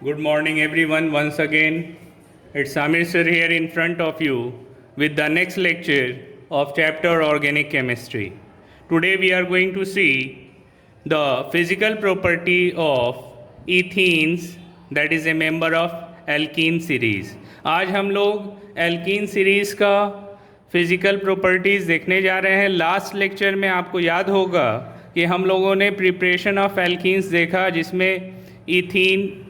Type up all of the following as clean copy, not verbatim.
Good morning, everyone. Once again, it's Samir sir here in front of you with the next lecture of chapter Organic Chemistry. Today, we are going to see the physical property of ethenes, that is a member of alkene series. आज हम लोग alkene series का physical properties देखने जा रहे हैं. Last lecture में आपको याद होगा कि हम लोगों ने प्रिपरेशन ऑफ एल्कीन्स देखा, जिसमें इथीन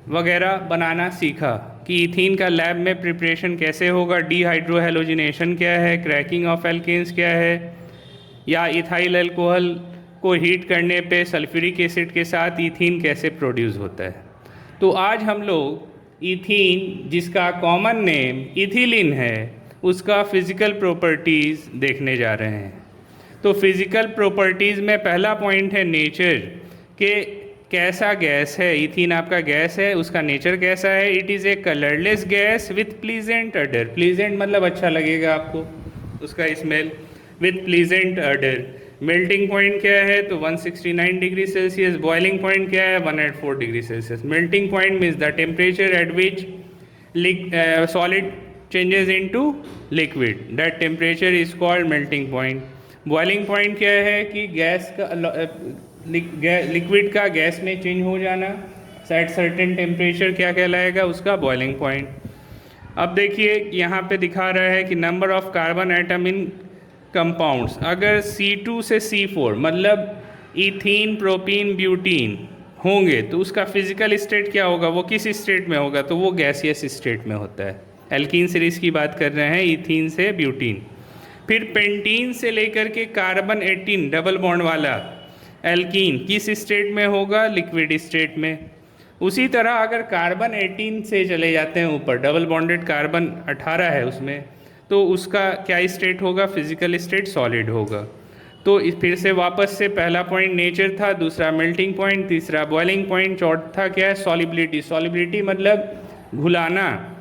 वगैरह बनाना सीखा कि इथीन का लैब में प्रिपरेशन कैसे होगा, डीहाइड्रोहेलोजिनेशन क्या है, क्रैकिंग ऑफ एल्केन्स क्या है, या इथाइल अल्कोहल को हीट करने पे सल्फ्यूरिक एसिड के साथ इथीन कैसे प्रोड्यूस होता है. तो आज हम लोग इथीन, जिसका कॉमन नेम इथिलीन है, उसका फिज़िकल प्रॉपर्टीज़ देखने जा रहे हैं. तो फिज़िकल प्रॉपर्टीज़ में पहला पॉइंट है नेचर, के कैसा गैस है. इथीन आपका गैस है, उसका नेचर कैसा है. It is a colourless gas with pleasant order. Pleasant मतलब अच्छा लगेगा आपको उसका smell. With pleasant order. Melting point क्या है, तो 169 डिग्री सेल्सियस. बॉइलिंग पॉइंट क्या है, 104 degree Celsius. Melting point means the temperature at which solid changes into liquid. That temperature is called melting point. Boiling point क्या है कि gas का liquid का गैस में चेंज हो जाना एट सर्टेन टेम्परेचर क्या कहलाएगा, उसका बॉइलिंग पॉइंट. अब देखिए यहाँ पे दिखा रहा है कि number of carbon atom in compounds. अगर C2 से C4 मतलब इथीन, प्रोपीन, ब्यूटीन होंगे तो उसका फिजिकल स्टेट क्या होगा, वो किस स्टेट में होगा, तो वो गैसियस स्टेट में होता है. एल्कीन सीरीज़ की बात कर रहे हैं, इथीन से ब्यूटीन. फिर पेंटीन से लेकर के कार्बन 18 डबल बॉन्ड वाला एल्कीन किस स्टेट में होगा, लिक्विड स्टेट में. उसी तरह अगर कार्बन 18 से चले जाते हैं ऊपर, डबल बॉन्डेड कार्बन 18 है उसमें, तो उसका क्या स्टेट होगा, फिजिकल स्टेट सॉलिड होगा. तो फिर से वापस से पहला पॉइंट नेचर था, दूसरा मेल्टिंग पॉइंट, तीसरा बॉइलिंग पॉइंट, चौथा क्या है, सॉलिबिलिटी. सॉलिबिलिटी मतलब घुलाना.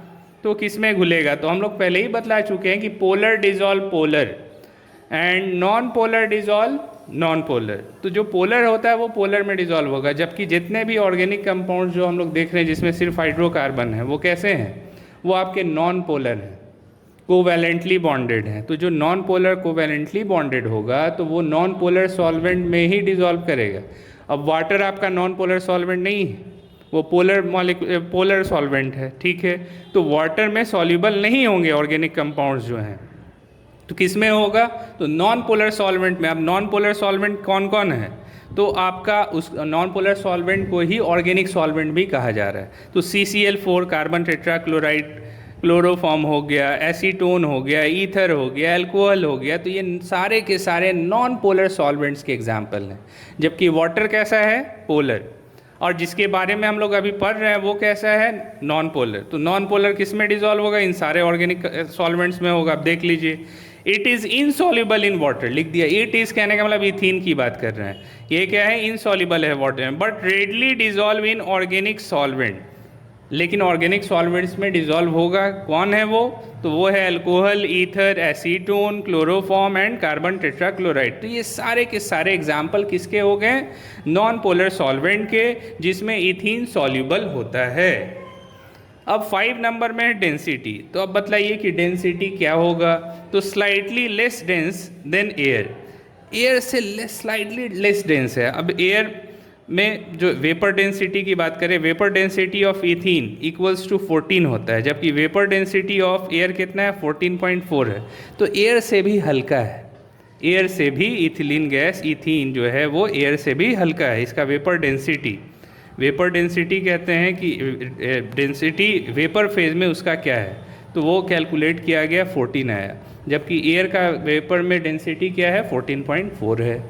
तो किस में घुलेगा, तो हम लोग पहले ही बतला चुके हैं कि polar dissolve polar and non polar dissolve non polar. तो जो पोलर होता है वो पोलर में डिजॉल्व होगा, जबकि जितने भी ऑर्गेनिक कंपाउंड जो हम लोग देख रहे हैं जिसमें सिर्फ हाइड्रोकार्बन है, वो कैसे हैं, वो आपके नॉन पोलर हैं, कोवैलेंटली बॉन्डेड हैं. तो जो नॉन पोलर कोवैलेंटली बॉन्डेड होगा तो वो नॉन पोलर सॉल्वेंट में ही डिजॉल्व करेगा. अब वाटर आपका नॉन पोलर सॉल्वेंट नहीं है, वो पोलर सॉल्वेंट है, ठीक है. तो वाटर में सॉल्युबल नहीं होंगे ऑर्गेनिक कंपाउंड्स जो हैं, तो किस में होगा, तो नॉन पोलर सॉल्वेंट में. अब नॉन पोलर सॉल्वेंट कौन कौन है, तो आपका उस नॉन पोलर सॉल्वेंट को ही ऑर्गेनिक सॉल्वेंट भी कहा जा रहा है. तो CCl4 कार्बन टेट्राक्लोराइड, क्लोरोफॉर्म हो गया, एसीटोन हो गया, ईथर हो गया, अल्कोहल हो गया, तो ये सारे के सारे नॉन पोलर सॉल्वेंट्स के एग्जाम्पल हैं. जबकि वाटर कैसा है, पोलर, और जिसके बारे में हम लोग अभी पढ़ रहे हैं वो कैसा है, नॉन पोलर. तो नॉन पोलर किस में डिजॉल्व होगा, इन सारे ऑर्गेनिक सॉल्वेंट्स में होगा. आप देख लीजिए, it is insoluble in water लिख दिया. इट इज़ कहने का मतलब इथीन की बात कर रहे हैं. ये क्या है, इनसॉल्युबल है वाटर में, but readily dissolve in organic solvent. लेकिन ऑर्गेनिक सॉल्वेंट्स में डिजॉल्व होगा. कौन है वो, तो वो है alcohol, ether, acetone, chloroform and carbon tetrachloride. तो ये सारे के सारे एग्जाम्पल किसके हो गए, नॉन पोलर सॉल्वेंट के, जिसमें इथीन सॉल्युबल होता है. अब 5 नंबर में है डेंसिटी. तो अब बतलाइए कि डेंसिटी क्या होगा, तो slightly less dense then air. Air से स्लाइटली लेस डेंस है. अब एयर में जो वेपर डेंसिटी की बात करें, vapour density of ethene equals to 14 होता है, जबकि वेपर डेंसिटी ऑफ एयर कितना है, 14.4 है. तो एयर से भी हल्का है. एयर से भी इथिलीन गैस, इथीन जो है वो एयर से भी हल्का है. इसका वेपर डेंसिटी कहते हैं कि डेंसिटी वेपर फेज में उसका क्या है, तो वो कैलकुलेट किया गया 14 आया, जबकि एयर का वेपर में डेंसिटी क्या है, 14.4 है.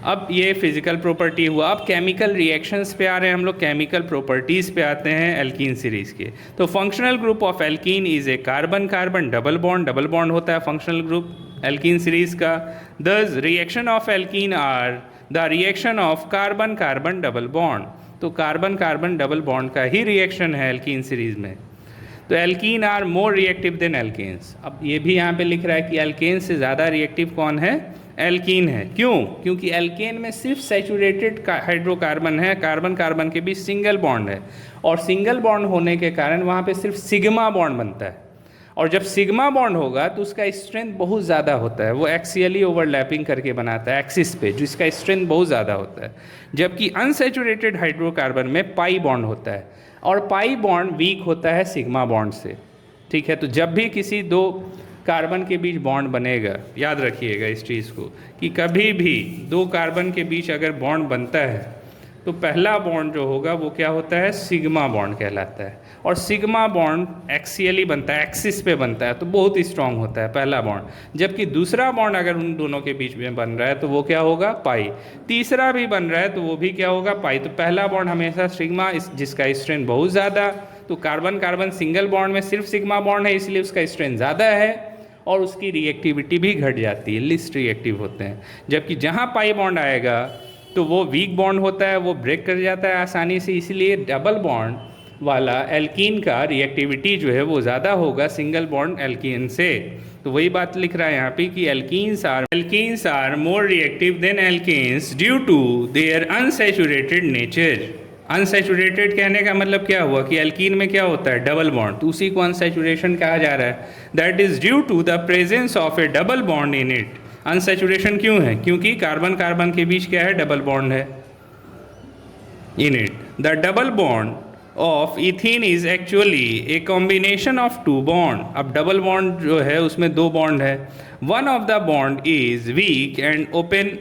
अब ये फिजिकल प्रॉपर्टी हुआ. अब केमिकल रिएक्शंस पे आ रहे हैं हम लोग, केमिकल प्रॉपर्टीज़ पे आते हैं एल्कीन सीरीज़ के. तो functional group of alkene is a carbon carbon double bond होता है फंक्शनल ग्रुप एल्कीन सीरीज़ का. This reaction of alkene are the reaction of carbon carbon double bond. तो कार्बन कार्बन डबल बॉन्ड का ही reaction है alkene series में. तो alkene are more reactive than alkanes. अब ये भी यहाँ पे लिख रहा है कि एल्केन से ज़्यादा रिएक्टिव कौन है, एल्कीन है। क्यों? क्योंकि एल्केन में सिर्फ सैचुरेटेड हाइड्रोकार्बन है, कार्बन कार्बन के बीच सिंगल बॉन्ड है, और सिंगल बॉन्ड होने के कारण वहाँ पे सिर्फ सिग्मा बॉन्ड बनता है, और जब सिग्मा बॉन्ड होगा तो उसका स्ट्रेंथ बहुत ज़्यादा होता है, वो एक्सियली ओवरलैपिंग करके बनाता है एक्सिस पे, जिसका स्ट्रेंथ बहुत ज़्यादा होता है। जबकि अनसैचुरेटेड हाइड्रोकार्बन में पाई बॉन्ड होता है, और पाई बॉन्ड वीक होता है सिग्मा बॉन्ड से। ठीक है, तो जब भी किसी दो कार्बन के बीच बॉन्ड बनेगा, याद रखिएगा इस चीज़ को कि कभी भी दो कार्बन के बीच अगर बॉन्ड बनता है तो पहला बॉन्ड जो होगा वो क्या होता है, सिग्मा बॉन्ड कहलाता है, और सिग्मा बॉन्ड एक्सियली बनता है, एक्सिस पे बनता है, तो बहुत स्ट्रांग होता है पहला बॉन्ड। जबकि दूसरा बॉन्ड अगर उन दोनों के बीच में बन रहा है तो वो क्या होगा, पाई। तीसरा भी बन रहा है तो वो भी क्या होगा, पाई। तो पहला बॉन्ड हमेशा सिग्मा, जिसका स्ट्रेंथ बहुत ज़्यादा, तो कार्बन कार्बन सिंगल बॉन्ड में सिर्फ सिग्मा बॉन्ड है, इसलिए उसका स्ट्रेंथ ज़्यादा है और उसकी रिएक्टिविटी भी घट जाती है, लिस्ट रिएक्टिव होते हैं। जबकि जहाँ पाई बॉन्ड आएगा तो वो वीक बॉन्ड होता है, वो ब्रेक कर जाता है आसानी से, इसलिए डबल बॉन्ड वाला एल्कीन का रिएक्टिविटी जो है वो ज़्यादा होगा सिंगल बॉन्ड एल्कीन से। तो वही बात लिख रहा है यहाँ पे कि alkenes are more reactive than alkanes due to their unsaturated nature. Unsaturated कहने का मतलब क्या हुआ कि एल्कीन में क्या होता है, डबल बॉन्ड, तो उसी को अनसैचुरेशन कहा जा रहा है। That is due to the presence of a double bond in it. Unsaturation क्यों है? क्योंकि कार्बन कार्बन के बीच क्या है, डबल बॉन्ड है in it. The double bond of ethene is actually a combination of two bond. अब double bond जो है उसमें दो बॉन्ड है, one of the bond is weak and open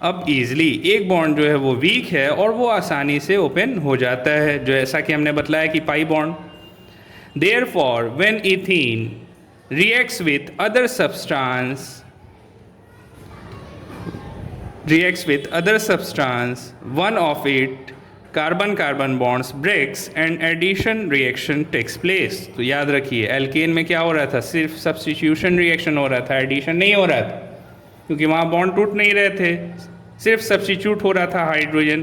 up easily. एक बॉन्ड जो है वो वीक है और वो आसानी से ओपन हो जाता है, जो ऐसा कि हमने बतलाया कि pi bond. Therefore when ethene reacts with other substance, one of it carbon carbon bonds breaks and addition reaction takes place. तो याद रखिए एल्केन में क्या हो रहा था, सिर्फ सब्स्टिट्यूशन रिएक्शन हो रहा था, एडिशन नहीं हो रहा था, क्योंकि वहाँ बॉन्ड टूट नहीं रहे थे, सिर्फ सब्स्टिट्यूट हो रहा था हाइड्रोजन,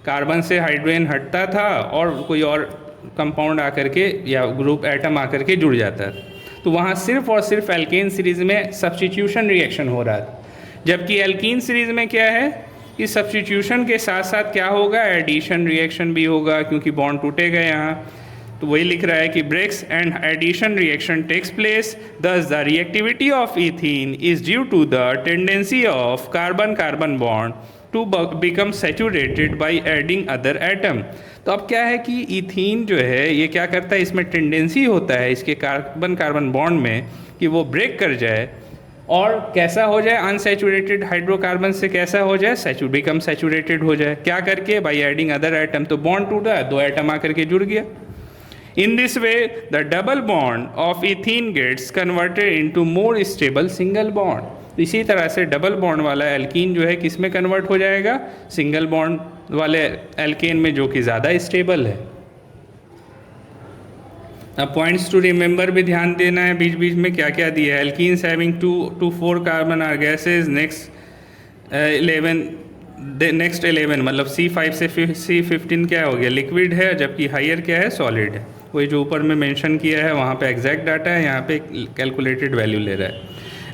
कार्बन से हाइड्रोजन हटता था और कोई और कंपाउंड आकर के या ग्रुप एटम आकर के जुड़ जाता था। तो वहाँ सिर्फ और सिर्फ एल्केन सीरीज़ में सब्स्टिट्यूशन रिएक्शन हो रहा था। जबकि एल्कीन सीरीज़ में क्या है कि सब्स्टिट्यूशन के साथ साथ क्या होगा, एडिशन रिएक्शन भी होगा, क्योंकि बॉन्ड टूटेगा यहाँ। तो वही लिख रहा है कि breaks and addition reaction takes place, thus the reactivity of ethene is due to the tendency of carbon carbon bond to become saturated by adding other atom. तो अब क्या है कि इथीन जो है ये क्या करता है, इसमें टेंडेंसी होता है इसके कार्बन कार्बन बॉन्ड में कि वो ब्रेक कर जाए और कैसा हो जाए, अनसैचुरेटेड हाइड्रोकार्बन से कैसा हो जाए, बिकम सैचुरेटेड हो जाए। क्या करके, बाई एडिंग अदर एटम। तो बॉन्ड टूटा, दो एटम आकर के जुड़ गया। In this way the double bond of ethene gets converted into more stable single bond. इसी तरह से डबल बॉन्ड वाला एल्कीन जो है किस में कन्वर्ट हो जाएगा, सिंगल बॉन्ड वाले एल्केन में, जो कि ज़्यादा स्टेबल है। अब पॉइंट्स टू रिमेंबर भी ध्यान देना है, बीच बीच में क्या क्या दिया है। Alkenes having 2 to 4 carbon are gases, next 11 मतलब C5 से C15 क्या हो गया, लिक्विड है, जबकि हायर क्या है, सॉलिड है। वही जो ऊपर में मेंशन किया है वहाँ पे एग्जैक्ट डाटा है, यहाँ पे कैलकुलेटेड वैल्यू ले रहा है।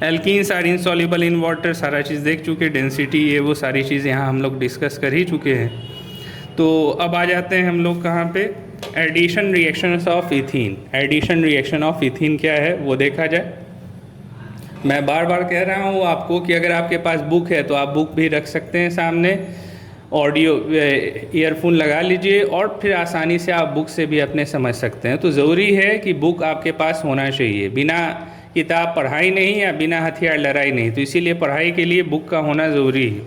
Alkenes are insoluble in water, सारा चीज़ देख चुके, डेंसिटी ये वो सारी चीज़ यहाँ हम लोग डिस्कस कर ही चुके हैं। तो अब आ जाते हैं हम लोग कहाँ पे, addition reactions of ethene. Addition reaction of ethene क्या है वो देखा जाए। मैं बार बार कह रहा हूँ आपको कि अगर आपके पास बुक है तो आप बुक भी रख सकते हैं सामने, ऑडियो ईयरफोन लगा लीजिए और फिर आसानी से आप बुक से भी अपने समझ सकते हैं। तो ज़रूरी है कि बुक आपके पास होना चाहिए, बिना किताब पढ़ाई नहीं या बिना हथियार लड़ाई नहीं, तो इसीलिए पढ़ाई के लिए बुक का होना ज़रूरी है।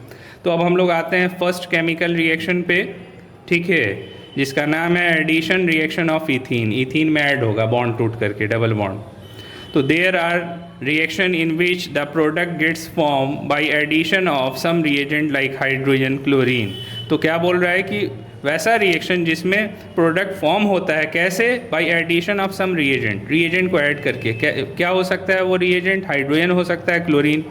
तो अब हम लोग आते हैं फर्स्ट केमिकल रिएक्शन पे, ठीक है, जिसका नाम है addition reaction of ethene. Ethene में ऐड होगा बॉन्ड टूट करके, डबल बॉन्ड। तो there are reaction in which the product gets form by addition of some reagent like hydrogen, chlorine. तो क्या बोल रहा है कि वैसा रिएक्शन जिसमें प्रोडक्ट फॉर्म होता है, कैसे, by addition of some reagent, reagent को ऐड करके। क्या हो सकता है वो रिएजेंट, हाइड्रोजन हो सकता है, chlorine.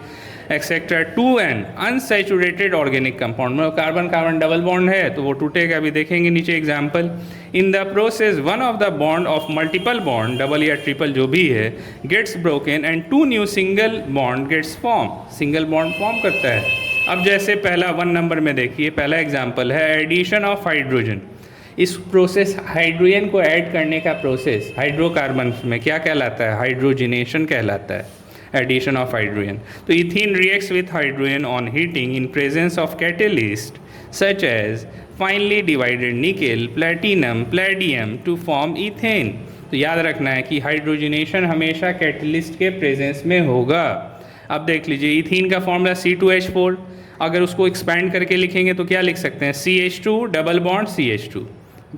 Etcetera to an unsaturated organic compound, मतलब कार्बन कार्बन डबल बॉन्ड है तो वो टूटेगा। अभी देखेंगे नीचे example. In the process one of the bond of multiple bond, double या ट्रिपल जो भी है, gets broken and two new single bond gets form, single bond form करता है। अब जैसे पहला 1 नंबर में देखिए, पहला एग्जाम्पल है एडिशन ऑफ हाइड्रोजन। इस प्रोसेस हाइड्रोजन को ऐड करने का प्रोसेस हाइड्रोकार्बन में क्या कहलाता है? हाइड्रोजिनेशन कहलाता है, एडिशन ऑफ हाइड्रोजन। तो ethene reacts with hydrogen on heating in presence of catalyst such as finely divided nickel, platinum, palladium to form ethane. तो याद रखना है कि हाइड्रोजिनेशन हमेशा कैटेलिस्ट के प्रेजेंस में होगा। अब देख लीजिए, इथीन का फॉर्मूला C2H4, अगर उसको एक्सपैंड करके लिखेंगे तो क्या लिख सकते हैं? CH2 double bond CH2,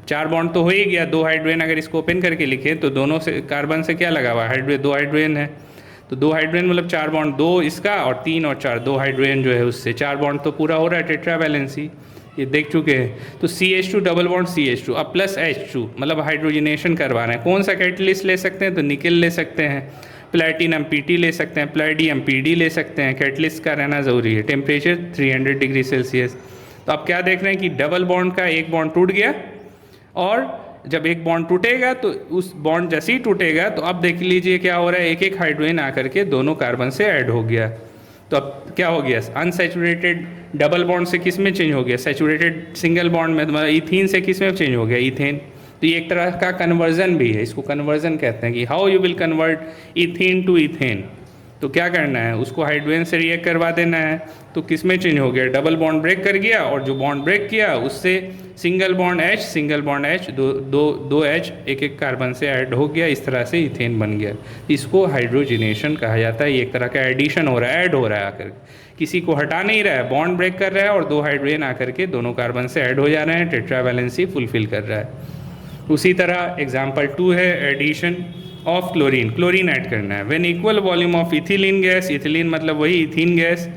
4 bond तो हो ही गया। 2 हाइड्रोजन अगर इसको ओपन करके लिखें तो दोनों से कार्बन से क्या लगा हुआ? हाइड्रोजन, 2 हाइड्रोजन है तो 2 हाइड्रोजन मतलब 4 बॉन्ड, 2 इसका और 3 और 4, 2 हाइड्रोजन जो है उससे 4 बॉन्ड तो पूरा हो रहा है, टेट्रा वैलेंसी, ये देख चुके हैं। तो CH2 डबल बॉन्ड CH2 अब प्लस H2, मतलब हाइड्रोजिनेशन करवा रहे हैं। कौन सा कैटलिस्ट ले सकते हैं? तो निकेल ले सकते हैं, प्लेटिनम PT ले सकते हैं, प्लेडियम PD ले सकते हैं। कैटलिस्ट का रहना ज़रूरी है। Temperature 300 degree Celsius. तो आप क्या देख रहे हैं कि डबल बॉन्ड का एक बॉन्ड टूट गया, और जब एक बॉन्ड टूटेगा तो उस बॉन्ड जैसे ही टूटेगा तो अब देख लीजिए क्या हो रहा है, एक एक हाइड्रोजन आकर के दोनों कार्बन से ऐड हो गया। तो अब क्या हो गया? अनसैचुरेटेड डबल बॉन्ड से किस में चेंज हो गया? सैचुरेटेड सिंगल बॉन्ड में, मतलब इथीन से किस में चेंज हो गया? इथेन। तो ये एक तरह का कन्वर्जन भी है, इसको कन्वर्जन कहते हैं कि how you will convert ethene to ethane. तो क्या करना है? उसको हाइड्रोजन से रिएक्ट करवा देना है। तो किस में चेंज हो गया? डबल बॉन्ड ब्रेक कर गया, और जो बॉन्ड ब्रेक किया उससे single bond H, single bond H, दो H एक एक कार्बन से ऐड हो गया, इस तरह से इथेन बन गया। इसको हाइड्रोजिनेशन कहा जाता है। ये एक तरह का एडिशन हो रहा है, ऐड हो रहा है आकर, किसी को हटा नहीं रहा है, बॉन्ड ब्रेक कर रहा है और 2 हाइड्रोजन आकर के दोनों कार्बन से ऐड हो जा रहे हैं, टेट्रा वैलेंसी फुलफिल कर रहा है। उसी तरह एग्जाम्पल 2 है addition of chlorine, chlorine add करना है। When equal volume of ethylene gas, ethylene मतलब वही ethene gas,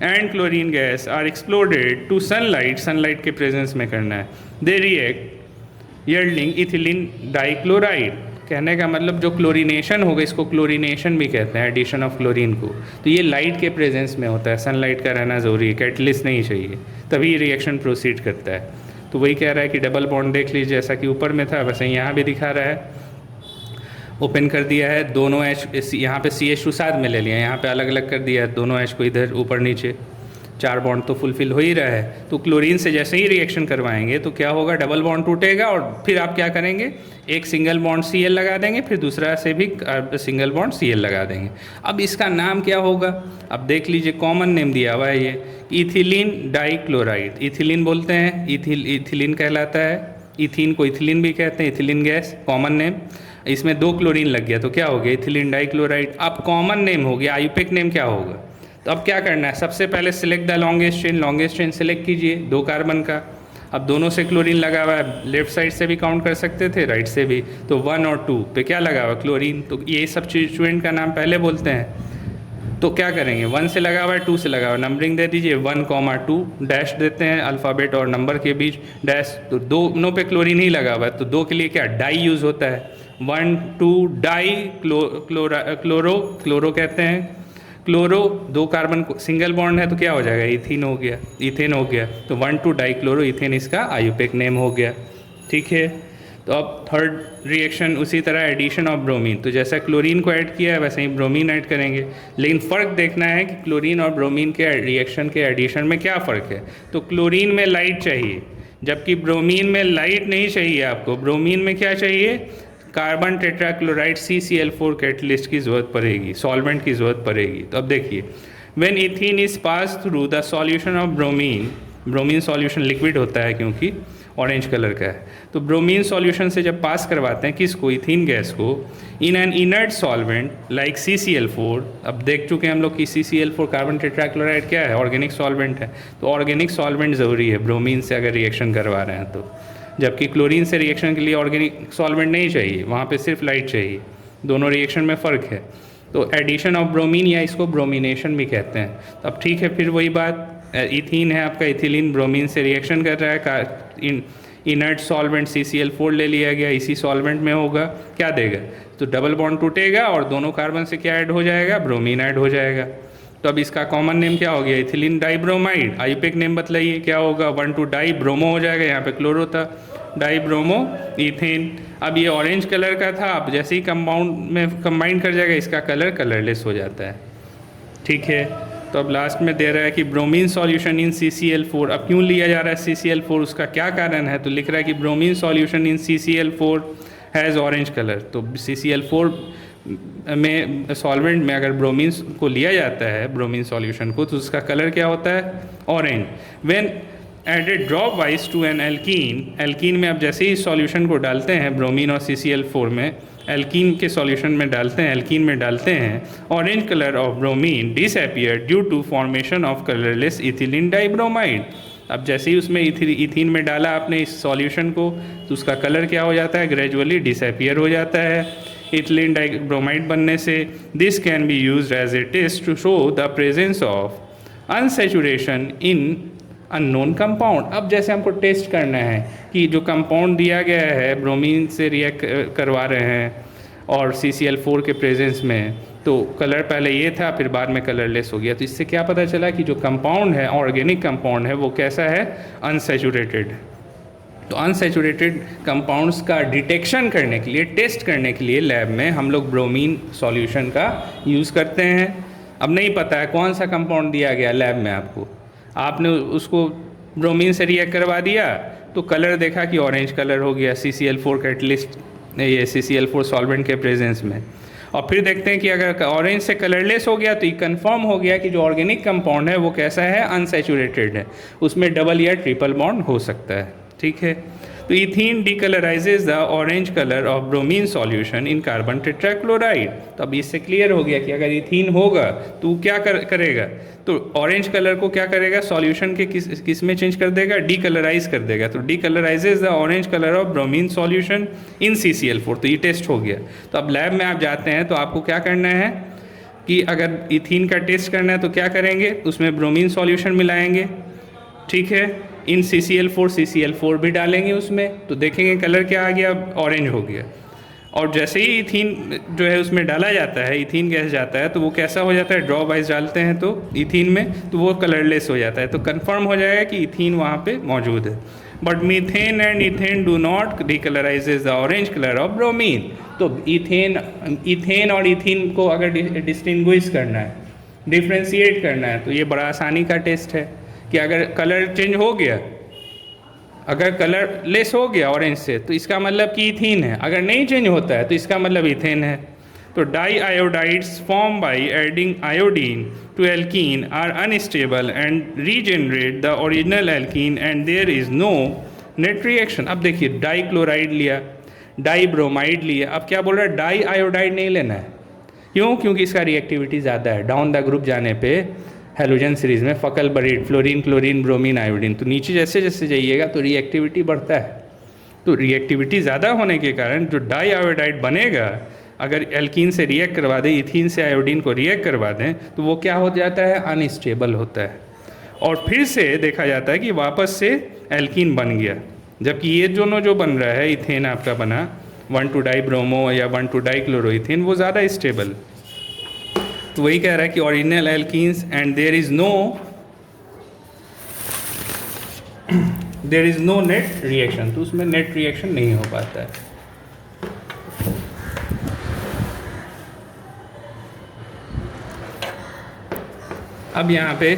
and chlorine gas are exploded to sunlight, sunlight के प्रेजेंस में करना है, they react yielding ethylene dichloride. कहने का मतलब जो क्लोरीनेशन होगा, इसको क्लोरीनेशन भी कहते हैं, एडिशन ऑफ क्लोरीन को। तो ये लाइट के प्रेजेंस में होता है, सनलाइट का रहना ज़रूरी है, कैटलिस्ट नहीं चाहिए, तभी रिएक्शन प्रोसीड करता है। तो वही कह रहा है कि डबल बॉन्ड देख लीजिए, जैसा कि ऊपर में था वैसे यहाँ भी दिखा रहा है। ओपन कर दिया है, दोनों H यहाँ पे CH2 साथ में ले लिया, यहाँ पे अलग अलग कर दिया है दोनों H को, इधर ऊपर नीचे 4 बॉन्ड तो फुलफिल हो ही रहा है। तो क्लोरीन से जैसे ही रिएक्शन करवाएंगे तो क्या होगा? डबल बॉन्ड टूटेगा, और फिर आप क्या करेंगे? एक सिंगल बॉन्ड Cl लगा देंगे, फिर दूसरा से भी सिंगल बॉन्ड Cl लगा देंगे। अब इसका नाम क्या होगा? अब देख लीजिए, कॉमन नेम दिया हुआ है ये, इथिलीन डाइक्लोराइड। इथिलीन बोलते हैं, इथिलीन कहलाता है, इथीन को इथिलीन भी कहते हैं, इथिलीन गैस कॉमन नेम। इसमें 2 क्लोरीन लग गया तो क्या हो गया? Ethylene dichloride. अब कॉमन नेम हो गया, आयुपेक नेम क्या होगा? तो अब क्या करना है? सबसे पहले select the longest chain, longest chain select कीजिए 2 कार्बन का। अब दोनों से क्लोरीन लगा हुआ है, लेफ्ट साइड से भी काउंट कर सकते थे, राइट से भी। तो 1 और 2 पे क्या लगा हुआ? क्लोरीन। तो ये सब्स्टिट्यूएंट का नाम पहले बोलते हैं। तो क्या करेंगे? 1 से लगा हुआ है, 2 से लगा हुआ है, नंबरिंग दे दीजिए 1, 2, डैश देते हैं अल्फ़ाबेट और नंबर के बीच डैश। तो दोनों पे क्लोरीन ही लगा हुआ है, तो 2 के लिए क्या? डाई यूज़ होता है, 1, 2 डाई क्लोरो कहते हैं। क्लोरो 2 कार्बन सिंगल बॉन्ड है तो क्या हो जाएगा? इथीन हो गया, इथेन हो गया। तो 1, 2 डाई क्लोरो इथेन इसका आयुपेक नेम हो गया। ठीक है। तो अब थर्ड रिएक्शन उसी तरह एडिशन ऑफ ब्रोमीन। तो जैसा क्लोरीन को ऐड किया है वैसे ही ब्रोमीन ऐड करेंगे, लेकिन फ़र्क देखना है कि क्लोरीन और ब्रोमीन के रिएक्शन के एडिशन में क्या फ़र्क है। तो क्लोरीन में लाइट चाहिए, जबकि ब्रोमीन में लाइट नहीं चाहिए आपको। ब्रोमीन में क्या चाहिए? कार्बन टेट्राक्लोराइड CCl4 कैटलिस्ट की ज़रूरत पड़ेगी, सॉल्वेंट की ज़रूरत पड़ेगी। तो अब देखिए, when ethene is pass through the solution of bromine, bromine solution liquid होता है क्योंकि ऑरेंज कलर का है, तो ब्रोमीन सॉल्यूशन से जब पास करवाते हैं किसको? इथीन गैस को, in an inert solvent like CCl4। अब देख चुके हैं हम लोग कि CCl4 कार्बन टेट्राक्लोराइड क्या है? ऑर्गेनिक सॉल्वेंट है। तो ऑर्गेनिक सॉल्वेंट ज़रूरी है ब्रोमीन से अगर रिएक्शन करवा रहे हैं तो, जबकि क्लोरीन से रिएक्शन के लिए ऑर्गेनिक सॉल्वेंट नहीं चाहिए, वहाँ पे सिर्फ लाइट चाहिए। दोनों रिएक्शन में फ़र्क है। तो एडिशन ऑफ ब्रोमीन या इसको ब्रोमिनेशन भी कहते हैं। तो अब ठीक है, फिर वही बात, इथीन है आपका, इथिलीन ब्रोमीन से रिएक्शन कर रहा है, इनर्ट सॉल्वेंट CCl4 ले लिया गया, इसी सॉल्वेंट में होगा, क्या देगा? तो डबल बॉन्ड टूटेगा और दोनों कार्बन से क्या ऐड हो जाएगा? ब्रोमीन ऐड हो जाएगा। तो अब इसका कॉमन नेम क्या हो गया, इथिलीन डाइब्रोमाइड। आईयूपीएक नेम बतलाइए क्या होगा, 1,2 डाई ब्रोमो हो जाएगा, यहाँ पे क्लोरो था, डाई ब्रोमो इथेन। अब ये ऑरेंज कलर का था, अब जैसे ही कंपाउंड में कंबाइन कर जाएगा इसका कलर कलरलेस हो जाता है। ठीक है, तो अब लास्ट में दे रहा है कि ब्रोमीन सॉल्यूशन इन CCl4। अब क्यों लिया जा रहा है CCl4, उसका क्या कारण है, तो लिख रहा है कि bromine solution in CCl4 has orange colour. तो CCl4 में सॉल्वेंट में अगर ब्रोमीन को लिया जाता है, ब्रोमीन सॉल्यूशन को, तो उसका कलर क्या होता है, orange. When added dropwise to an alkene, alkene में अब जैसे ही सॉल्यूशन को डालते हैं ब्रोमीन और CCl4 में, एल्कीन के सॉल्यूशन में डालते हैं, एल्कीन में डालते हैं, orange colour of bromine disappear due to formation of colourless ethylene dibromide. अब जैसे ही उसमें इथीन में डाला आपने इस सॉल्यूशन को, तो उसका कलर क्या हो जाता है, ग्रेजुअली डिसअपियर हो जाता है इथिलीन डाइब्रोमाइड बनने से। This can be used as a test to show the presence of unsaturation in unknown compound. अब जैसे हमको टेस्ट करना है कि जो कंपाउंड दिया गया है ब्रोमीन से रिएक्ट करवा रहे हैं और CCl4 के प्रेजेंस में, तो कलर पहले ये था फिर बाद में कलरलेस हो गया, तो इससे क्या पता चला कि जो कंपाउंड है, ऑर्गेनिक कंपाउंड है, वो कैसा है, अनसैचुरेटेड। तो अनसैचुरेटेड कंपाउंड्स का डिटेक्शन करने के लिए, टेस्ट करने के लिए लैब में हम लोग ब्रोमीन सॉल्यूशन का यूज़ करते हैं। अब नहीं पता है कौन सा कंपाउंड दिया गया लैब में आपको, आपने उसको ब्रोमीन से रिएक्ट करवा दिया तो कलर देखा कि ऑरेंज कलर हो गया CCl4 कैटलिस्ट, ये CCl4 सॉल्वेंट के प्रेजेंस में, और फिर देखते हैं कि अगर ऑरेंज से कलरलेस हो गया तो ये कंफर्म हो गया कि जो ऑर्गेनिक कंपाउंड है वो कैसा है, अनसैचुरेटेड है, उसमें डबल या ट्रिपल बॉन्ड हो सकता है। ठीक है, तो ethene decolourises the orange colour of bromine solution in carbon tetrachloride. तो अब इससे क्लियर हो गया कि अगर इथीन होगा तो क्या करेगा, तो ऑरेंज कलर को क्या करेगा, सॉल्यूशन के किस में चेंज कर देगा, डीकलराइज कर देगा। तो decolourises the orange colour of bromine solution in CCl4। तो ये टेस्ट हो गया। तो अब लैब में आप जाते हैं तो आपको क्या करना है कि अगर इथीन का टेस्ट करना है तो क्या करेंगे, उसमें ब्रोमीन सॉल्यूशन मिलाएंगे। ठीक है, इन CCl4 भी डालेंगे उसमें, तो देखेंगे कलर क्या आ गया, ऑरेंज हो गया। और जैसे ही इथीन जो है उसमें डाला जाता है, इथीन गैस जाता है, तो वो कैसा हो जाता है, ड्रॉप वाइज डालते हैं तो इथीन में, तो वो कलरलेस हो जाता है। तो कंफर्म हो जाएगा कि इथीन वहाँ पे मौजूद है। But methane and ethane do not decolourises the orange colour of bromine. तो इथेन और इथीन को अगर डिस्टिंग्विश करना है, डिफ्रेंशिएट करना है, तो ये बड़ा आसानी का टेस्ट है कि अगर कलर चेंज हो गया, अगर कलर लेस हो गया ऑरेंज से, तो इसका मतलब कि इथीन है, अगर नहीं चेंज होता है तो इसका मतलब इथेन है। तो diiodides form by adding iodine to alkene are unstable and regenerate the original alkene and there is no net reaction. अब देखिए, डाई क्लोराइड लिया, डाई ब्रोमाइड लिया, अब क्या बोल रहा है, डाई आयोडाइड नहीं लेना है। क्यों, क्योंकि इसका रिएक्टिविटी ज़्यादा है। डाउन द ग्रुप जाने पे हेलोजन सीरीज में फकल बरीड फ्लोरीन क्लोरीन ब्रोमीन आयोडीन, तो नीचे जैसे जैसे जाइएगा तो रिएक्टिविटी बढ़ता है। तो रिएक्टिविटी ज़्यादा होने के कारण जो डाई आयोडाइड बनेगा, अगर एल्कीन से रिएक्ट करवा दें, इथीन से आयोडीन को रिएक्ट करवा दें, तो वो क्या हो जाता है, अनस्टेबल होता है, और फिर से देखा जाता है कि वापस से एल्कीन बन गया। जबकि ये दोनों जो बन रहा है, इथेन आपका बना 1,2 डाई ब्रोमो या 1,2 डाई क्लोरोइथेन, वो ज़्यादा स्टेबल। तो वही कह रहा है कि original alkenes and there is no net reaction, तो उसमें नेट रिएक्शन नहीं हो पाता है। अब यहाँ पे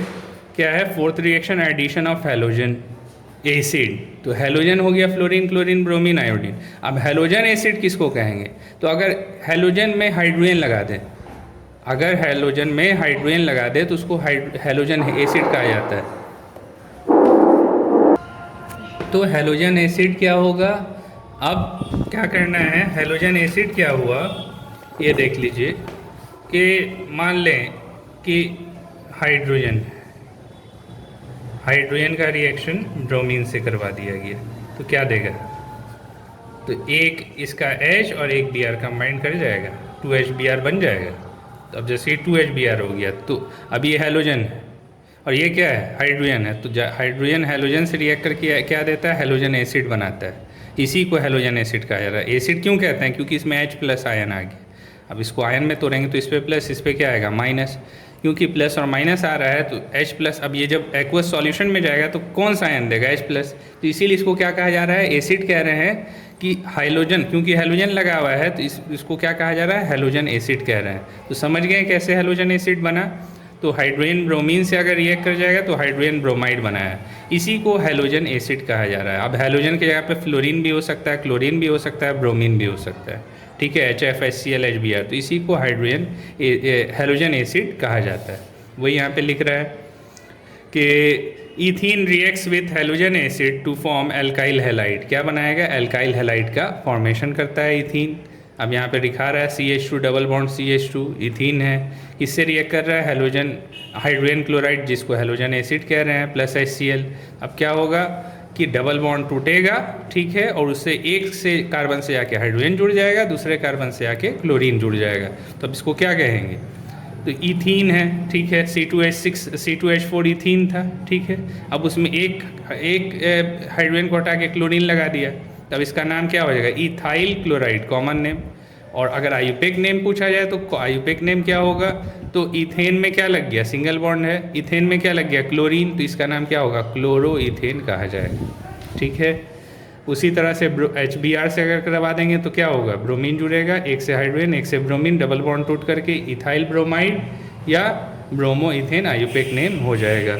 क्या है, fourth reaction, addition of halogen acid. तो हैलोजन हो गया फ्लोरीन क्लोरीन ब्रोमीन आयोडीन। अब हैलोजन एसिड किसको कहेंगे, तो अगर हैलोजन में हाइड्रोजन लगा दें, अगर हैलोजन में हाइड्रोजन लगा दे तो उसको हैलोजन एसिड कहा जाता है। तो हैलोजन एसिड क्या होगा, अब क्या करना है, हैलोजन एसिड क्या हुआ ये देख लीजिए कि मान लें कि हाइड्रोजन का रिएक्शन ब्रोमीन से करवा दिया गया, तो क्या देगा, तो एक इसका H और एक Br कंबाइन कर जाएगा, 2HBr बन जाएगा। तो अब जैसे 2HBr हो गया, तो अब ये हैलोजन है और ये क्या है, हाइड्रोजन है। तो हाइड्रोजन हैलोजन से रिएक्ट करके क्या देता है, हैलोजन एसिड बनाता है। इसी को हैलोजन एसिड कहा जा रहा है। एसिड क्यों कहते हैं, क्योंकि इसमें H+ आयन आ गया। अब इसको आयन में तोड़ेंगे तो इस पर प्लस, इस पर क्या आएगा, माइनस। क्योंकि प्लस और माइनस आ रहा है तो H प्लस, अब ये जब एक्वस सॉल्यूशन में जाएगा तो कौन सा आयन देगा? H plus. तो इसीलिए इसको क्या कहा जा रहा है? एसिड कह रहे हैं कि हाइलोजन, क्योंकि हैलोजन लगा हुआ है तो इसको क्या कहा जा रहा है? हैलोजन एसिड कह रहे हैं। तो समझ गए कैसे हैलोजन एसिड बना? तो हाइड्रोजन ब्रोमीन से अगर रिएक्ट कर जाएगा तो हाइड्रोजन ब्रोमाइड बना है, इसी को हैलोजन एसिड कहा जा रहा है। अब हैलोजन की जगह पे फ्लोरीन भी हो सकता है, क्लोरीन भी हो सकता है, ब्रोमीन भी हो सकता है, ठीक है, HF, HCl, HBr। तो इसी को हाइड्रोजन हैलोजन एसिड कहा जाता है। वही यहाँ पे लिख रहा है कि ethene reacts with halogen acid to form alkyl halide. क्या बनाएगा? एल्काइल हैलाइड का फॉर्मेशन करता है इथीन। अब यहाँ पे दिखा रहा है CH2 double bond CH2, ethene है। किससे रिएक्ट कर रहा है? हैलोजन हाइड्रोजन क्लोराइड, जिसको हैलोजन एसिड कह रहे हैं, प्लस HCl। अब क्या होगा कि डबल बॉन्ड टूटेगा, ठीक है, और उससे एक से कार्बन से आके हाइड्रोजन जुड़ जाएगा, दूसरे कार्बन से आके क्लोरीन जुड़ जाएगा। तो अब इसको क्या कहेंगे? तो इथीन है, ठीक है, C2H4 इथीन था, ठीक है। अब उसमें एक हाइड्रोजन को हटा के क्लोरीन लगा दिया, तब इसका नाम क्या हो जाएगा? Ethyl chloride, common name. और अगर आयुपेक नेम पूछा जाए तो आयुपेक नेम क्या होगा? तो इथेन में क्या लग गया? सिंगल बॉन्ड है, इथेन में क्या लग गया? क्लोरीन, तो इसका नाम क्या होगा? क्लोरो इथेन कहा जाएगा, ठीक है। उसी तरह से HBr से अगर करवा देंगे तो क्या होगा? ब्रोमीन जुड़ेगा, एक से हाइड्रोजन एक से ब्रोमीन, डबल बॉन्ड टूट करके इथाइल ब्रोमाइड या ब्रोमो इथेन आयुपेक नेम हो जाएगा।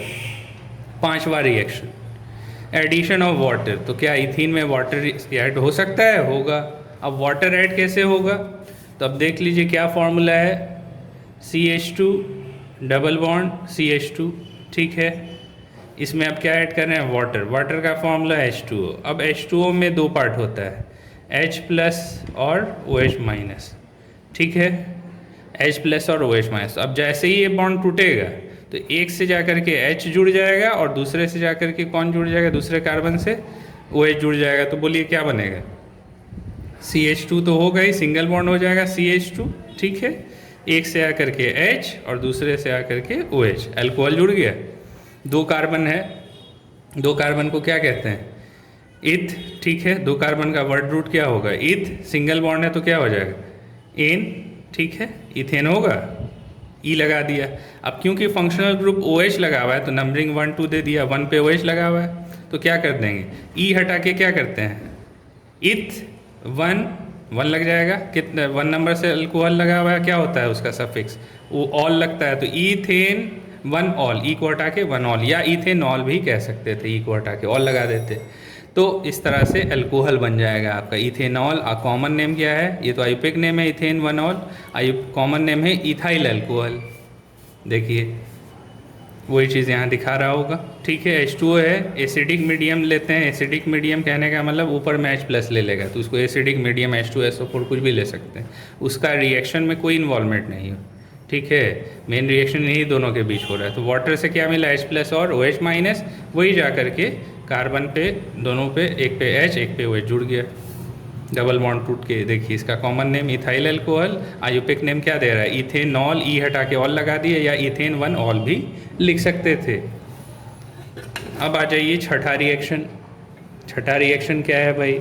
पांचवा रिएक्शन, एडिशन ऑफ वाटर। तो क्या इथीन में वाटर ऐड हो सकता है? होगा। अब वाटर ऐड कैसे होगा? तो अब देख लीजिए क्या फॉर्मूला है, CH2 डबल बॉन्ड CH2, ठीक है। इसमें अब क्या ऐड कर रहे हैं? वाटर। वाटर का फॉर्मूला H2O। अब H2O में दो पार्ट होता है, H प्लस और OH माइनस, ठीक है, H प्लस और OH माइनस। अब जैसे ही ये बॉन्ड टूटेगा तो एक से जाकर के H जुड़ जाएगा और दूसरे से जाकर के कौन जुड़ जाएगा? दूसरे कार्बन से OH जुड़ जाएगा। तो बोलिए क्या बनेगा? CH2 तो होगा ही, सिंगल बॉन्ड हो जाएगा CH2, ठीक है, एक से आकर के H और दूसरे से आकर के OH, अल्कोहल जुड़ गया। दो कार्बन है, दो कार्बन को क्या कहते हैं? इथ, ठीक है। दो कार्बन का वर्ड रूट क्या होगा? इथ। सिंगल बॉन्ड है तो क्या हो जाएगा? एन, ठीक है, इथेन होगा, ई लगा दिया। अब क्योंकि फंक्शनल ग्रुप OH लगा हुआ है तो नंबरिंग 1 2 दे दिया, 1 पे OH लगा हुआ है तो क्या कर देंगे? ई हटा के क्या करते हैं? इथ 1 लग जाएगा। कितना? 1 नंबर से अल्कोहल लगा हुआ है, क्या होता है उसका सफिक्स? वो ऑल लगता है, तो इथेन 1 ऑल, ई को हटा के 1 ऑल, या इथेनॉल भी कह सकते थे, ई को हटा के ऑल लगा देते। तो इस तरह से अल्कोहल बन जाएगा आपका इथेनॉल। कॉमन नेम क्या है? ये तो आयुपेक नेम है इथेन 1 ऑल, कॉमन नेम है इथाइल अल्कोहल। देखिए वही चीज़ यहाँ दिखा रहा होगा, ठीक है। H2O है, एसिडिक मीडियम लेते हैं। एसिडिक मीडियम कहने का मतलब ऊपर में H प्लस ले लेगा तो उसको एसिडिक मीडियम H2SO4 कुछ भी ले सकते हैं, उसका रिएक्शन में कोई इन्वॉल्वमेंट नहीं हो, ठीक है। मेन रिएक्शन इन्हीं दोनों के बीच हो रहा है। तो वाटर से क्या मिला? H प्लस और OH माइनस, वही जा करके कार्बन पे, दोनों पे, एक पे H एक पे OH जुड़ गया, डबल बॉन्ड टूट के। देखिए इसका common name ethyl alcohol, IUPAC name क्या दे रहा है? इथेनॉल, ई हटा के ऑल लगा दिए, या इथेन 1 ऑल भी लिख सकते थे। अब आ जाइए छठा रिएक्शन। छठा रिएक्शन क्या है भाई?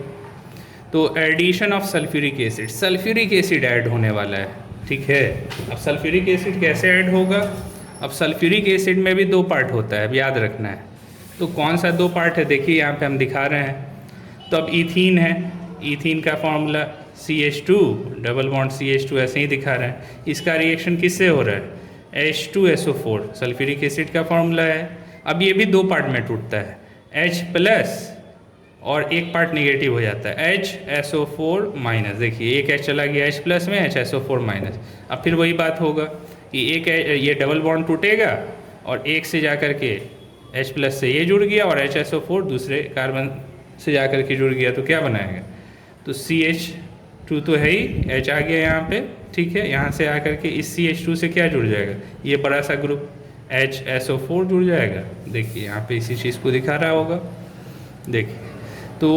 तो addition of sulphuric acid. Sulphuric acid add होने वाला है, ठीक है। अब सल्फ्यूरिक एसिड कैसे ऐड होगा? अब सल्फ्यूरिक एसिड में भी दो पार्ट होता है, अब याद रखना है। तो कौन सा दो पार्ट है? देखिए यहाँ पे हम दिखा रहे हैं। तो अब इथीन है, इथीन का formula CH2 double bond CH2 ऐसे ही दिखा रहे हैं। इसका रिएक्शन किससे हो रहा है? H2SO4 सल्फ्यूरिक एसिड का फॉर्मूला है। अब ये भी दो पार्ट में टूटता है, H प्लस और एक पार्ट निगेटिव हो जाता है HSO4 माइनस। देखिए एक H चला गया H प्लस में, HSO4 माइनस। अब फिर वही बात होगा कि एक ये डबल बॉन्ड टूटेगा और एक से जाकर के H प्लस से ये जुड़ गया और HSO4 दूसरे कार्बन से जाकर के जुड़ गया, तो क्या बनाएगा? तो CH2 तो है ही, H आ गया यहाँ पे, ठीक है। यहाँ से आकर के इस CH2 से क्या जुड़ जाएगा? ये बड़ा सा ग्रुप HSO4 जुड़ जाएगा। देखिए यहाँ पे इसी चीज़ को दिखा रहा होगा, देखिए। तो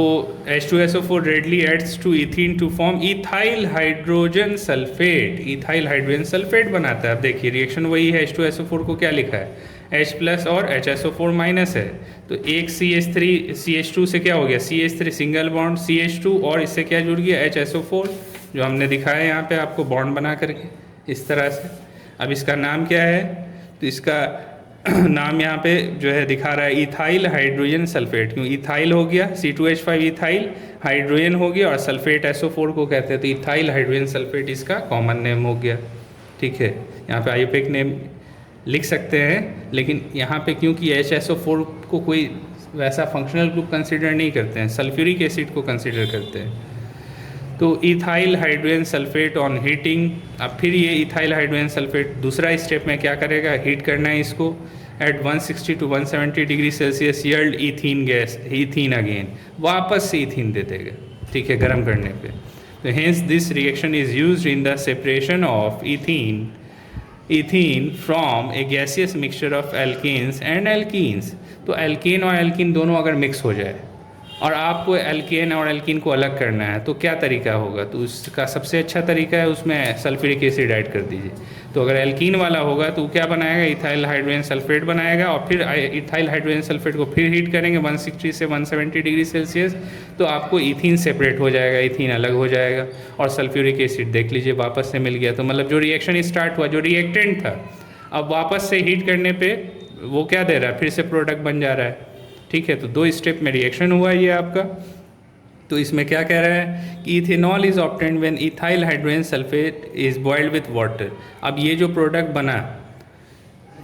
H2SO4 readily adds to ethene to form ethyl hydrogen sulphate. Ethyl hydrogen sulphate बनाता है। अब देखिए रिएक्शन वही है, H2SO4 को क्या लिखा है? H प्लस और HSO4 माइनस है। तो एक CH2 से क्या हो गया? CH3 सिंगल बॉन्ड CH2 और इससे क्या जुड़ गया? HSO4, जो हमने दिखाया यहाँ पे आपको बॉन्ड बना करके इस तरह से। अब इसका नाम क्या है? तो इसका नाम यहाँ पे जो है दिखा रहा है इथाइल हाइड्रोजन सल्फेट। क्यों इथाइल हो गया, C2H5 इथाइल, हाइड्रोजन हो गया और सल्फेट SO4 को कहते हैं, तो इथाइल हाइड्रोजन सल्फेट इसका कॉमन नेम हो गया। ठीक है, यहाँ पे आईयूपैक नेम लिख सकते हैं, लेकिन यहाँ पे क्योंकि HSO4 को कोई वैसा फंक्शनल ग्रुप कंसिडर नहीं करते हैं, सल्फ्यूरिक एसिड को कंसिडर करते हैं। तो ethyl hydrogen sulphate on heating, अब फिर ये इथाइल हाइड्रोजन सल्फेट दूसरा स्टेप में क्या करेगा, हीट करना है इसको at 160 to 170 degree Celsius, yield ethene gas, ethene again, वापस से इथीन दे देगा। ठीक है, गर्म करने पे। तो hence this reaction is used in the separation of ethene from a gaseous mixture of alkanes and alkenes. तो एल्केन और एल्कीन दोनों अगर मिक्स हो जाए और आपको एल्केन और एल्कीन को अलग करना है तो क्या तरीका होगा, तो उसका सबसे अच्छा तरीका है उसमें सल्फ्यूरिक एसिड ऐड कर दीजिए। तो अगर एल्कीन वाला होगा तो क्या बनाएगा, इथाइल हाइड्रोजन सल्फेट बनाएगा और फिर इथाइल हाइड्रोजन सल्फेट को फिर हीट करेंगे 160 से 170 डिग्री सेल्सियस, तो आपको इथीन सेपरेट हो जाएगा, इथीन अलग हो जाएगा और सल्फ्यूरिक एसिड देख लीजिए वापस से मिल गया। तो मतलब जो रिएक्शन स्टार्ट हुआ, जो रिएक्टेंट था, अब वापस से हीट करने पर वो क्या दे रहा है, फिर से प्रोडक्ट बन जा रहा है। ठीक है, तो 2 स्टेप में रिएक्शन हुआ ये आपका। तो इसमें क्या कह रहा है कि ethanol is obtained when ethyl hydrogen sulphate is boiled with water. अब ये जो प्रोडक्ट बना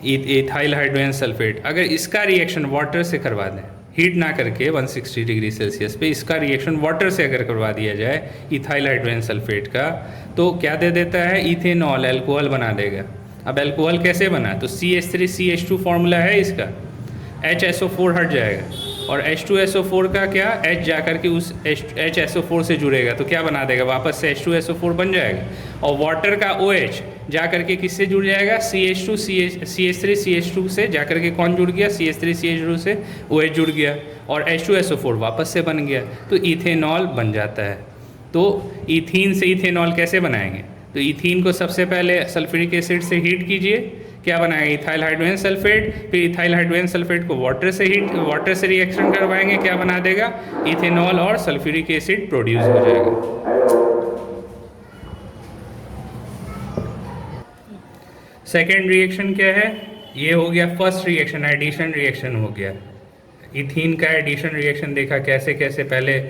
इथाइल हाइड्रोजन सल्फेट, अगर इसका रिएक्शन वाटर से करवा दें, हीट ना करके 160 डिग्री सेल्सियस पे, इसका रिएक्शन वाटर से अगर करवा दिया जाए इथाइल हाइड्रोजन सल्फेट का, तो क्या दे देता है, इथेनॉल, एल्कोहल बना देगा। अब एल्कोहल कैसे बना, तो CH3CH2 फॉर्मूला है इसका, HSO4 हट जाएगा और H2SO4 का क्या, H जा कर के उस HSO4 से जुड़ेगा तो क्या बना देगा, वापस से H2SO4 बन जाएगा। और वाटर का OH जा कर के किससे जुड़ जाएगा, CH3CH2 से जा कर के कौन जुड़ गया, CH3CH2 से OH जुड़ गया और H2SO4 वापस से बन गया, तो इथेनॉल बन जाता है। तो इथीन से इथेनॉल कैसे बनाएंगे, तो इथीन को सबसे पहले सल्फ्यूरिक एसिड से हीट कीजिए, क्या बनाएंगे, इथाइल हाइड्रोजन सल्फेट, फिर इथाइल हाइड्रोजन सल्फेट को वाटर से रिएक्शन करवाएंगे, क्या बना देगा, इथेनॉल और सल्फ्यूरिक एसिड प्रोड्यूस हो जाएगा। सेकेंड रिएक्शन क्या है, ये हो गया फर्स्ट रिएक्शन, एडिशन रिएक्शन हो गया। इथीन का एडिशन रिएक्शन देखा कैसे कैसे, पहले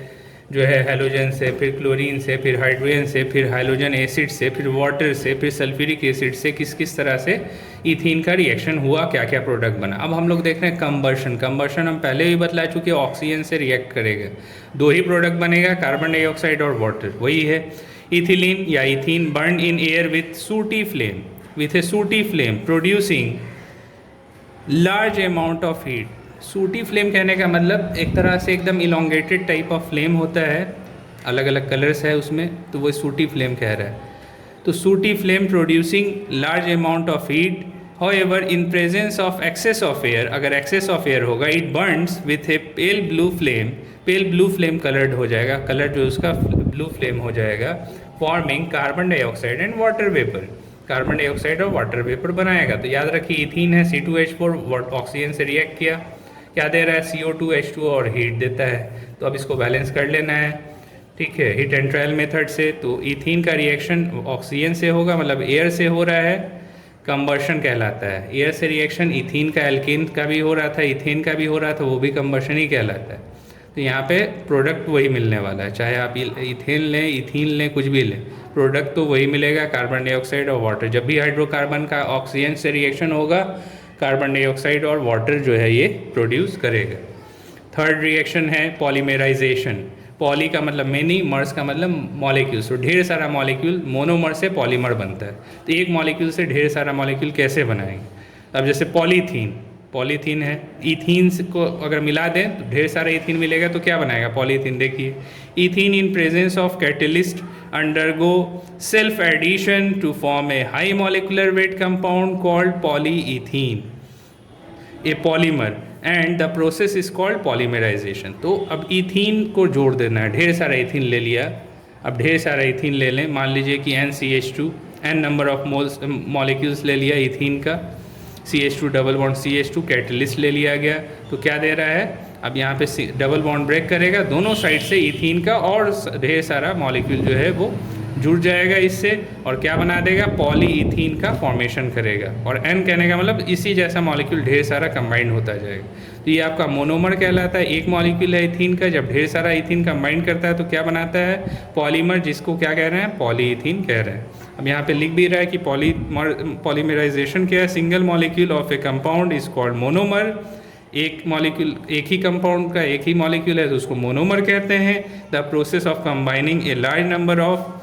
जो है हैलोजन से, फिर क्लोरीन से, फिर हाइड्रोजन से, फिर हाइड्रोजन एसिड से, फिर वाटर से, फिर सल्फ्यूरिक एसिड से, किस किस तरह से इथीन का रिएक्शन हुआ, क्या क्या प्रोडक्ट बना। अब हम लोग देख रहे हैं कंबर्शन हम पहले भी बतला चुके, ऑक्सीजन से रिएक्ट करेगा, 2 ही प्रोडक्ट बनेगा, कार्बन डाइऑक्साइड और वाटर, वही है इथिलीन या ethene, burn in air with ए सूटी flame producing large amount of heat. सूटी फ्लेम कहने का मतलब एक तरह से एकदम इलोंगेटेड टाइप ऑफ फ्लेम होता है, अलग अलग कलर्स है उसमें, तो वो सूटी फ्लेम कह रहा है। तो sooty flame producing large amount of heat, however in presence of excess of air, अगर एक्सेस ऑफ एयर होगा, it burns with a pale blue flame coloured हो जाएगा, कलर जो उसका ब्लू फ्लेम हो जाएगा, forming carbon dioxide and water vapour, carbon dioxide और water vapour बनाएगा। तो याद रखिए इथीन है, C2H4 ऑक्सीजन से रिएक्ट किया, क्या दे रहा है, CO2 H2 और हीट देता है। तो अब इसको बैलेंस कर लेना है, ठीक है, हीट एंड ट्रायल मेथड से। तो इथीन का रिएक्शन ऑक्सीजन से होगा, मतलब एयर से हो रहा है, कंबर्शन कहलाता है। एयर से रिएक्शन इथीन का एल्केन का भी हो रहा था, इथेन का भी हो रहा था, वो भी कंबर्शन ही कहलाता है। तो यहाँ पे प्रोडक्ट वही मिलने वाला है, चाहे आप इथेन लें, इथीन लें, कुछ भी लें, प्रोडक्ट तो वही मिलेगा, कार्बन डाइऑक्साइड और वाटर। जब भी हाइड्रोकार्बन का ऑक्सीजन से रिएक्शन होगा, कार्बन डाइऑक्साइड और वाटर जो है ये प्रोड्यूस करेगा। थर्ड रिएक्शन है पॉलीमराइजेशन। पॉली का मतलब मेनी, मर्स का मतलब मॉलिक्यूल्स, तो ढेर सारा मॉलिक्यूल, मोनोमर से पॉलीमर बनता है। तो एक मॉलिक्यूल से ढेर सारा मॉलिक्यूल कैसे बनाएंगे, अब जैसे पॉलीथीन है, इथीन को अगर मिला दें तो ढेर सारा इथीन मिलेगा, तो क्या बनाएगा, पॉलीथीन। देखिए ethene in presence of catalyst undergo self addition to form a high molecular weight compound called polyethene, a polymer, and the process is called polymerisation. तो अब इथीन को जोड़ देना है, ढेर सारा इथीन ले लिया, अब ढेर सारा इथीन ले लें, मान लीजिए कि NCH2, n number of molecules ले लिया इथीन का, CH2 double bond CH2 catalyst ले लिया गया, तो क्या दे रहा है, अब यहाँ पे डबल बॉन्ड ब्रेक करेगा, दोनों साइड से इथीन का और ढेर सारा मॉलिक्यूल जो है वो जुड़ जाएगा इससे और क्या बना देगा, पॉलीइथीन का फॉर्मेशन करेगा। और N कहने का मतलब इसी जैसा मॉलिक्यूल ढेर सारा कंबाइंड होता जाएगा। तो ये आपका मोनोमर कहलाता है। एक मॉलिक्यूल है इथीन का, जब ढेर सारा इथीन कंबाइंड करता है तो क्या बनाता है, पॉलीमर, जिसको क्या कह रहे हैं, पॉलीइथीन कह रहे हैं। अब यहाँ पे लिख भी रहा है कि पॉलीमराइजेशन क्या है, single molecule of A compound is called monomer. एक मॉलिक्यूल, एक ही कंपाउंड का एक ही मॉलिक्यूल है तो उसको मोनोमर कहते हैं। The process of combining a large number of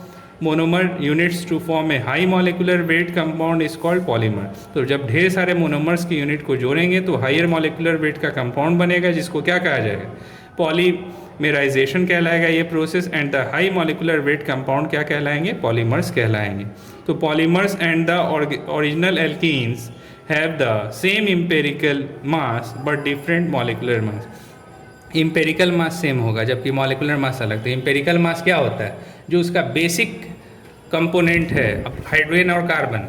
monomer units to form a high molecular weight compound is called polymer. तो जब ढेर सारे मोनोमर्स की यूनिट को जोड़ेंगे तो हायर मॉलिकुलर वेट का कंपाउंड बनेगा, जिसको क्या कहा जाएगा, पॉलीमराइजेशन कहलाएगा ये process. And the high molecular weight compound क्या कहलाएंगे, पॉलीमर्स कहलाएंगे। तो polymers and the original alkenes have the same empirical mass but different molecular mass. Empirical mass same होगा जबकि मॉलिकुलर मास अलग। तो इम्पेरिकल मास क्या होता है, जो उसका बेसिक कंपोनेंट है, हाइड्रोजन और कार्बन,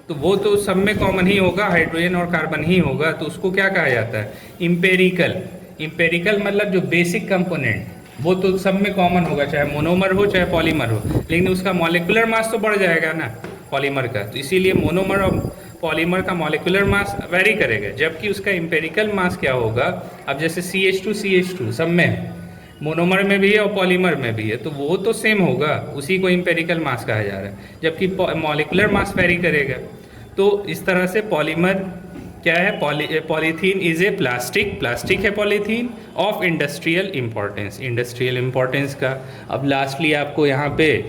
तो वो तो सब में कॉमन ही होगा, हाइड्रोजन और कार्बन ही होगा, तो उसको क्या कहा जाता है, इम्पेरिकल। इम्पेरिकल मतलब जो बेसिक कंपोनेंट, वो तो सब में कॉमन होगा, चाहे मोनोमर हो चाहे पॉलीमर हो, लेकिन उसका मॉलिकुलर मास तो बढ़ जाएगा ना पॉलीमर का। तो इसीलिए मोनोमर और पॉलीमर का मॉलिकुलर मास वेरी करेगा, जबकि उसका इम्पेरिकल मास क्या होगा। अब जैसे CH2 सब में, मोनोमर में भी है और पॉलीमर में भी है, तो वो तो सेम होगा, उसी को इम्पेरिकल मास कहा जा रहा है, जबकि मॉलिकुलर मास वेरी करेगा। तो इस तरह से पॉलीमर क्या है, पॉलीथीन इज ए प्लास्टिक है polythene of industrial importance, industrial importance का। अब लास्टली आपको यहाँ पे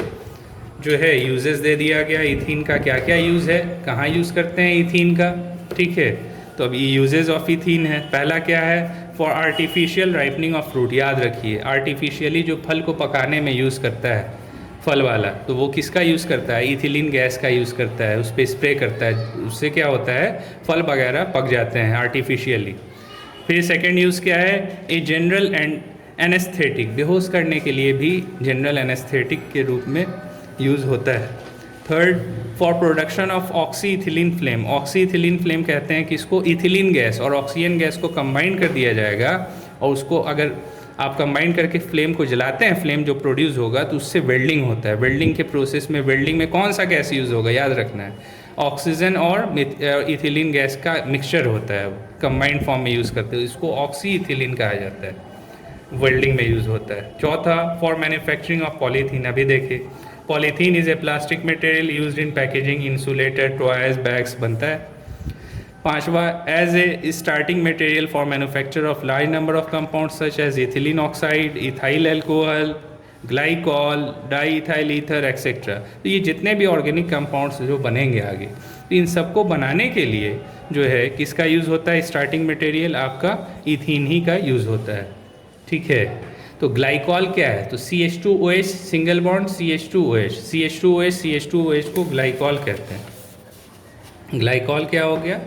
जो है यूजेस दे दिया गया इथीन का, क्या क्या यूज़ है, कहाँ यूज़ करते हैं इथीन का, ठीक है। तो अब ये यूजेस ऑफ इथीन है। पहला क्या है, for artificial ripening of fruit. याद रखिए, आर्टिफिशियली जो फल को पकाने में यूज़ करता है फल वाला, तो वो किसका यूज़ करता है, इथिलीन गैस का यूज़ करता है, उस पर स्प्रे करता है, उससे क्या होता है, फल वगैरह पक जाते हैं आर्टिफिशियली। फिर सेकेंड यूज़ क्या है, ए जनरल एंड एनेस्थेटिक, बेहोश करने के लिए भी जनरल एनेस्थेटिक के रूप में यूज़ होता है। Third, for production of oxy ethylene flame. Oxy ethylene flame कहते हैं कि इसको इथिलीन गैस और ऑक्सीजन गैस को कंबाइन कर दिया जाएगा, और उसको अगर आप कंबाइन करके फ्लेम को जलाते हैं, फ्लेम जो प्रोड्यूस होगा तो उससे वेल्डिंग होता है। वेल्डिंग के प्रोसेस में, वेल्डिंग में कौन सा गैस यूज़ होगा, याद रखना है, ऑक्सीजन और इथिलीन गैस का मिक्सचर होता है, कंबाइंड फॉर्म में यूज़ करते हैं, इसको ऑक्सी इथिलीन कहा जाता है, वेल्डिंग में यूज़ होता है। चौथा, फॉर मैन्युफैक्चरिंग ऑफ पॉलीथीन। अभी देखिए, polythene is a plastic material used in packaging, insulator, toys, bags बनता है। पांचवा, as a starting material for manufacture of large number of compounds such as ethylene oxide, ethyl alcohol, glycol, diethyl ether etcetera. तो ये जितने भी organic compounds जो बनेंगे आगे, तो इन सबको बनाने के लिए जो है किसका यूज़ होता है, स्टार्टिंग मटेरियल आपका इथीन ही का यूज़ होता है, ठीक है। तो ग्लाइकॉल क्या है, तो CH2OH सिंगल बॉन्ड CH2OH को ग्लाइकॉल कहते हैं। ग्लाइकॉल क्या हो गया,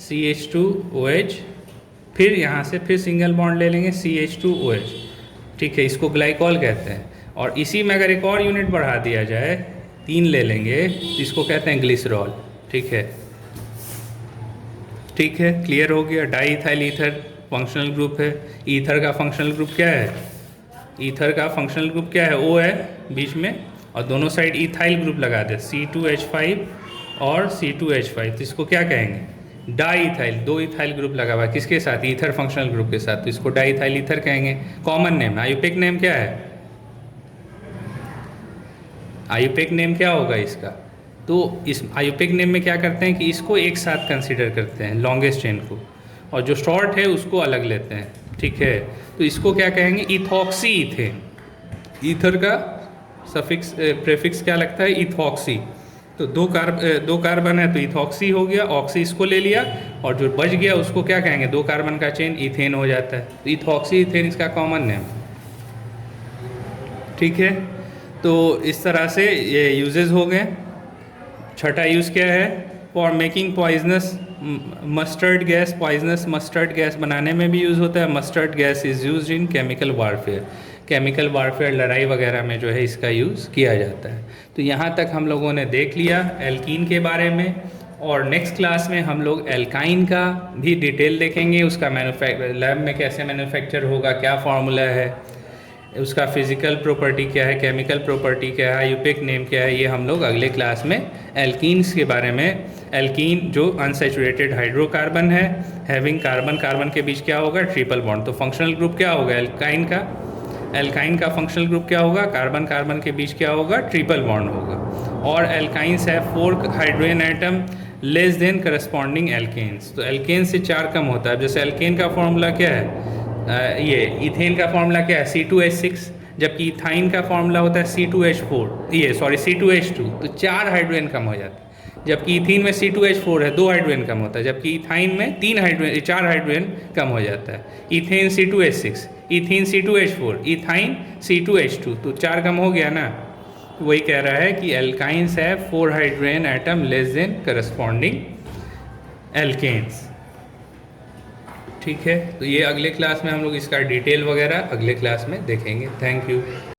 CH2OH, फिर यहाँ से फिर सिंगल बॉन्ड ले लेंगे CH2OH, ठीक है, इसको ग्लाइकॉल कहते हैं। और इसी में अगर एक और यूनिट बढ़ा दिया जाए, 3 ले लेंगे, तो इसको कहते हैं ग्लिसरॉल, ठीक है, ठीक है, क्लियर हो गया। Di ethyl ether functional group है। ईथर का फंक्शनल ग्रुप क्या है, ईथर का फंक्शनल ग्रुप क्या है, O है बीच में, और दोनों साइड इथाइल ग्रुप लगा दे, C2H5 और C2H5, तो इसको क्या कहेंगे, डाई इथाइल, 2 इथाइल ग्रुप लगा हुआ है, किसके साथ, ईथर फंक्शनल ग्रुप के साथ, तो इसको डाई इथाइल ईथर कहेंगे। कॉमन नेम, आयुपेक नेम क्या है, आयुपेक नेम क्या होगा इसका, तो इस आयुपेक नेम में क्या करते हैं कि इसको एक साथ कंसिडर करते हैं, लॉन्गेस्ट चेन को, और जो शॉर्ट है उसको अलग लेते हैं, ठीक है। तो इसको क्या कहेंगे, इथॉक्सी इथेन। ईथर का सफिक्स प्रेफिक्स क्या लगता है, इथॉक्सी, तो दो कार्बन है तो इथॉक्सी हो गया, ऑक्सी इसको ले लिया, और जो बच गया उसको क्या कहेंगे, 2 कार्बन का चेन इथेन हो जाता है, तो इथॉक्सी इथेन इसका कॉमन नेम, ठीक है। तो इस तरह से ये यूजेस हो गए। छठा यूज़ क्या है, for making poisonous mustard gas. Poisonous mustard gas बनाने में भी यूज़ होता है। Mustard gas is used in chemical warfare, chemical warfare लड़ाई वगैरह में जो है इसका यूज़ किया जाता है। तो यहाँ तक हम लोगों ने देख लिया एल्कीन के बारे में, और नेक्स्ट क्लास में हम लोग एल्काइन का भी डिटेल देखेंगे, उसका लैब में कैसे मैन्युफैक्चर होगा, क्या फार्मूला है, उसका फिजिकल प्रॉपर्टी क्या है, केमिकल प्रॉपर्टी क्या है, आईयूपीएक नेम क्या है, ये हम लोग अगले क्लास में एल्कीन्स के बारे में, एल्कीन जो अनसैचुरेटेड हाइड्रोकार्बन है हैविंग कार्बन कार्बन के बीच क्या होगा, ट्रिपल बॉन्ड। तो फंक्शनल ग्रुप क्या होगा एल्काइन का, एल्काइन का फंक्शनल ग्रुप क्या होगा, कार्बन कार्बन के बीच क्या होगा, ट्रिपल बॉन्ड होगा। और एल्काइंस है 4 hydrogen atom less than corresponding alkanes. तो एल्केन से 4 कम होता है। जैसे एल्केन का फॉर्मूला क्या है, ये इथेन का फॉर्मूला क्या है, C2H6, जबकि इथाइन का फॉर्मूला होता है C2H4, ये सॉरी C2H2। तो 4 हाइड्रोजन कम हो जाता है। जबकि इथीन में C2H4 है, 2 हाइड्रोजन कम होता है। जबकि इथाइन में 4 हाइड्रोजन कम हो जाता है। Ethane C2H6, ethene C2H4, ethyne C2H2, तो 4 कम हो गया ना। वही कह रहा है कि एल्काइंस है 4 hydrogen atom less than corresponding alkanes. ठीक है, तो ये अगले क्लास में हम लोग इसका डिटेल वगैरह अगले क्लास में देखेंगे। Thank you.